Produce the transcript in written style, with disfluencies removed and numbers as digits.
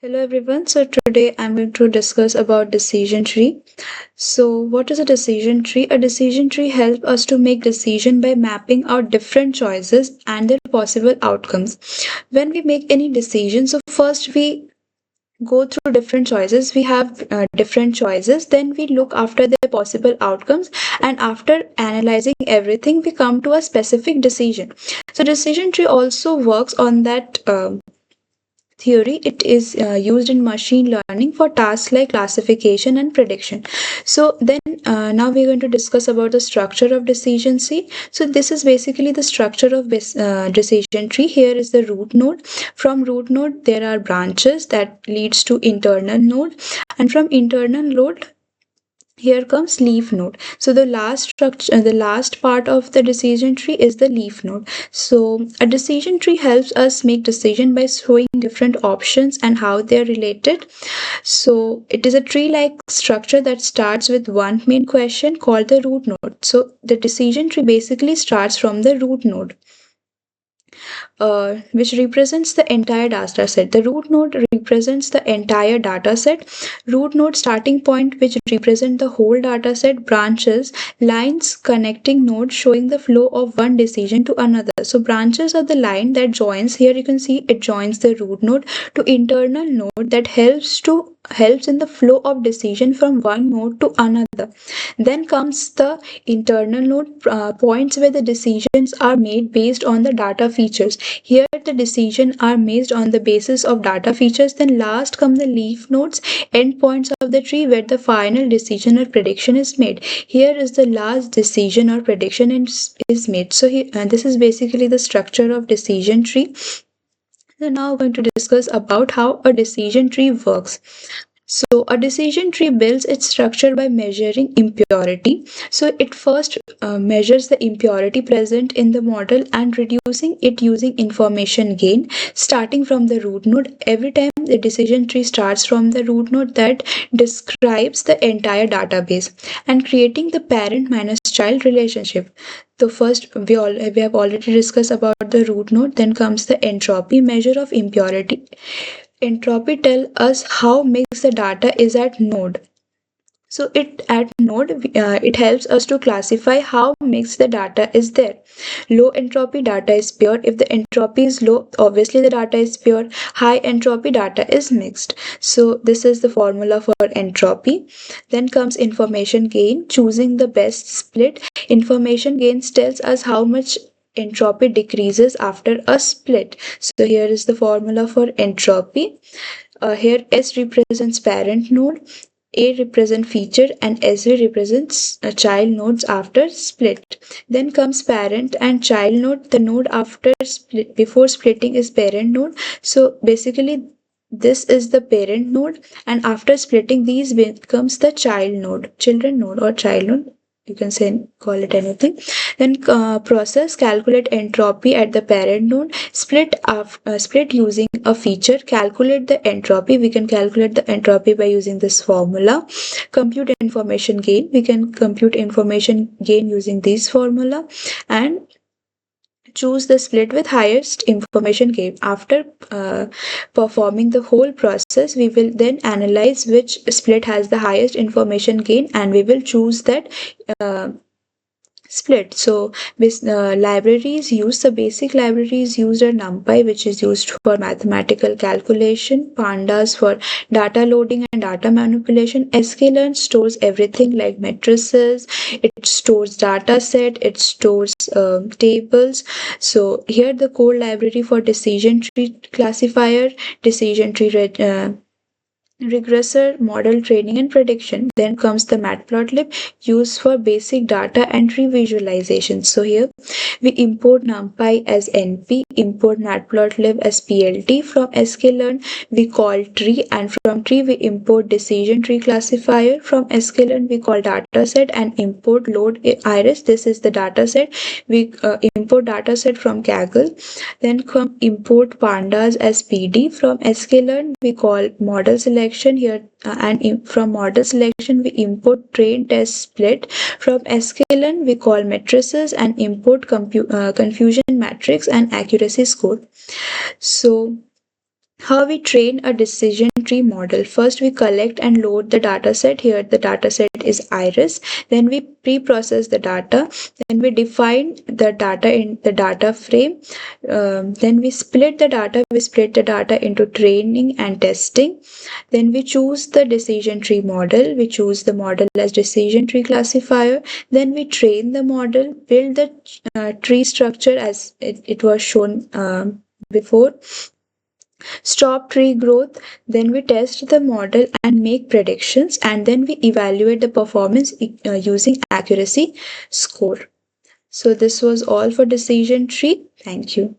Hello everyone. So today I'm going to discuss about decision tree. So what is a decision tree? A decision tree helps us to make decision by mapping out different choices and their possible outcomes. When we make any decision, so first we go through different choices. We have different choices. Then we look after their possible outcomes, and after analyzing everything, we come to a specific decision. So decision tree also works on that. Theory. It is used in machine learning for tasks like classification and prediction. So then now we're going to discuss about the structure of decision tree. So this is basically the structure of decision tree. Here is the root node. From root node there are branches that leads to internal node, and from internal node here comes leaf node. So the last structure, the last part of the decision tree is the leaf node. So a decision tree helps us make decision by showing different options and how they are related. So it is a tree like structure that starts with one main question called the root node. So the decision tree basically starts from the root node, which represents the entire data set. The root node represents the entire data set. Root node starting point, which represent the whole data set. Branches, lines connecting nodes showing the flow of one decision to another. So branches are the line that joins. Here you can see it joins the root node to internal node that helps in the flow of decision from one node to another. Then comes the internal node, points where the decisions are made based on the data features. Here the decisions are made on the basis of data features. Then last come the leaf nodes, endpoints of the tree where the final decision or prediction is made. Here is the last decision or prediction is made. So this is basically the structure of decision tree. So now we're going to discuss about how a decision tree works. So a decision tree builds its structure by measuring impurity. So it first measures the impurity present in the model and reducing it using information gain starting from the root node. Every time the decision tree starts from the root node that describes the entire database and creating the parent minus child relationship. So first we have already discussed about the root node. Then comes the entropy measure of impurity. Entropy tells us how mixed the data is at node. So it helps us to classify how mixed the data is there. Low entropy data is pure. If the entropy is low, obviously the data is pure. High entropy data is mixed. So this is the formula for entropy. Then comes information gain, choosing the best split. Information gain tells us how much entropy decreases after a split. So here is the formula for entropy. Here S represents parent node, A represents feature, and SV represents child nodes after split. Then comes parent and child node. The node after split, before splitting, is parent node. So basically this is the parent node, and after splitting these becomes the child node, children node or child node. You can say call it anything. Then process calculate entropy at the parent node. Split using a feature. Calculate the entropy. We can calculate the entropy by using this formula. Compute information gain. We can compute information gain using this formula, and choose the split with highest information gain. After performing the whole process, we will then analyze which split has the highest information gain, and we will choose that uh, split. So libraries use the basic libraries used are NumPy, which is used for mathematical calculation, pandas for data loading and data manipulation. sklearn stores everything like matrices, it stores data set, it stores tables. So here the core library for decision tree classifier, decision tree regressor, model training and prediction. Then comes the matplotlib used for basic data entry visualization. So here we import numpy as np, import matplotlib as plt. From sklearn we call tree, and from tree we import decision tree classifier. From sklearn we call dataset and import load iris. This is the dataset. We import dataset from kaggle. Then come import pandas as pd. From sklearn we call model selection here, and from model selection we import train test split. From sklearn we call matrices and import confusion matrix and accuracy score. So How we train a decision tree model. First, we collect and load the data set. Here, the data set is iris. Then we pre-process the data. Then we define the data in the data frame. Then we split the data. We split the data into training and testing. Then we choose the decision tree model. We choose the model as decision tree classifier. Then we train the model, build the tree structure as it was shown before, stop tree growth, then we test the model and make predictions, and then we evaluate the performance using accuracy score. So this was all for decision tree. Thank you.